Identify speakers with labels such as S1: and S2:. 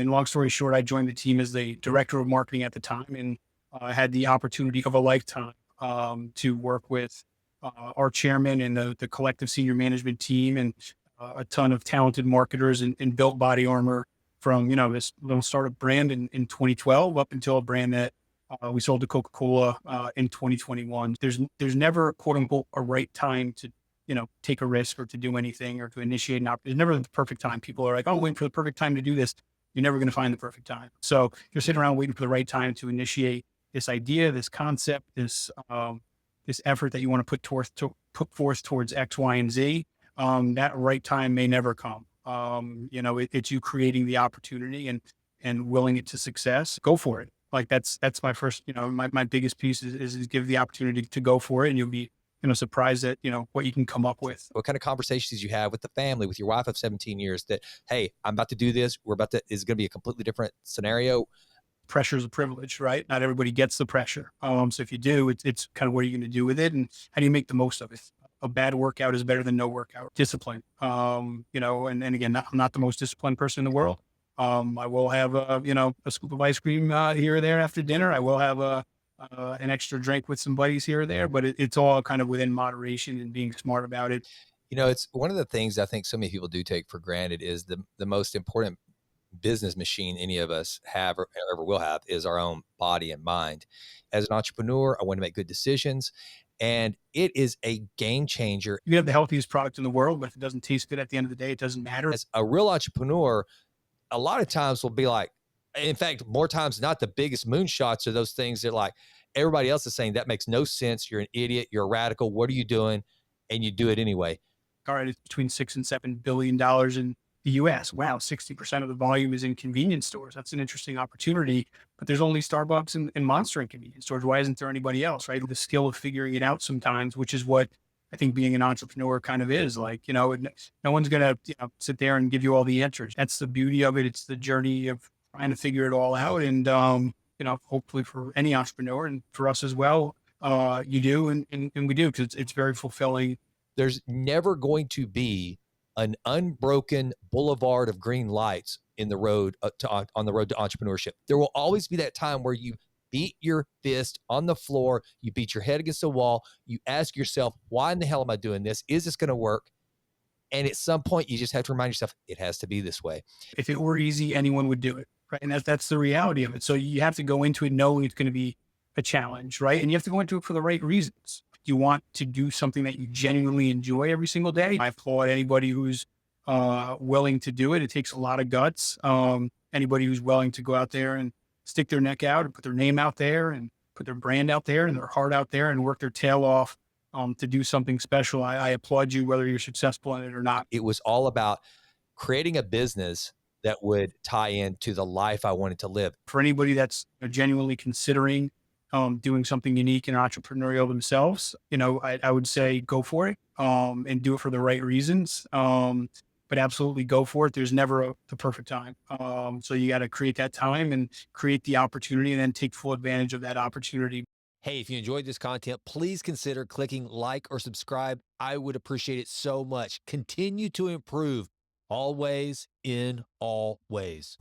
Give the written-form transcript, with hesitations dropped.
S1: And long story short, I joined the team as the director of marketing at the time, and I had the opportunity of a lifetime to work with our chairman and the collective senior management team, and a ton of talented marketers, and built Body Armor from this little startup brand in 2012 up until a brand that we sold to Coca-Cola in 2021. There's never quote unquote a right time to take a risk or to do anything or to initiate an opportunity. There's never the perfect time. People are like, oh, waiting for the perfect time to do this. You're never going to find the perfect time. So you're sitting around waiting for the right time to initiate this idea, this concept, this effort that you want to put forth towards X, Y, and Z. That right time may never come. It's you creating the opportunity and willing it to success. Go for it. Like that's my first, my biggest piece is give the opportunity to go for it, and you'll be surprised at what you can come up with.
S2: What kind of conversations you have with the family, with your wife of 17 years that, hey, I'm about to do this. Is going to be a completely different scenario.
S1: Pressure is a privilege, right? Not everybody gets the pressure. So if you do, it's kind of what are you going to do with it, and how do you make the most of it? A bad workout is better than no workout. Discipline, and again, I'm not the most disciplined person in the world. I will have a scoop of ice cream here or there after dinner. I will have an extra drink with some buddies here or there, but it's all kind of within moderation and being smart about it.
S2: It's one of the things I think so many people do take for granted is the most important business machine any of us have or ever will have is our own body and mind. As an entrepreneur, I want to make good decisions, and it is a game changer.
S1: You have the healthiest product in the world, but if it doesn't taste good at the end of the day, it doesn't matter.
S2: As a real entrepreneur, a lot of times will be like, in fact, more times not, the biggest moonshots are those things that like everybody else is saying that makes no sense. You're an idiot. You're a radical. What are you doing? And you do it anyway.
S1: All right, it's between $6 and $7 billion in the US. Wow, 60% of the volume is in convenience stores. That's an interesting opportunity, but there's only Starbucks and Monster in convenience stores. Why isn't there anybody else, right? The skill of figuring it out sometimes, which is what I think being an entrepreneur kind of is like, no one's going to sit there and give you all the answers. That's the beauty of it. It's the journey of trying to figure it all out. And, hopefully for any entrepreneur and for us as well, you do. And we do, because it's very fulfilling.
S2: There's never going to be an unbroken boulevard of green lights in the road on the road to entrepreneurship. There will always be that time where you beat your fist on the floor, you beat your head against the wall, you ask yourself, why in the hell am I doing this? Is this going to work? And at some point, you just have to remind yourself, it has to be this way.
S1: If it were easy, anyone would do it, right? And that's the reality of it. So you have to go into it knowing it's going to be a challenge, right? And you have to go into it for the right reasons. You want to do something that you genuinely enjoy every single day. I applaud anybody who's willing to do it. It takes a lot of guts. Anybody who's willing to go out there and stick their neck out and put their name out there and put their brand out there and their heart out there and work their tail off to do something special. I applaud you, whether you're successful in it or not.
S2: It was all about creating a business that would tie into the life I wanted to live.
S1: For anybody that's genuinely considering doing something unique and entrepreneurial themselves, I would say go for it and do it for the right reasons. But absolutely go for it. There's never the perfect time. So you got to create that time and create the opportunity and then take full advantage of that opportunity.
S2: Hey, if you enjoyed this content, please consider clicking like or subscribe. I would appreciate it so much. Continue to improve, always in all ways.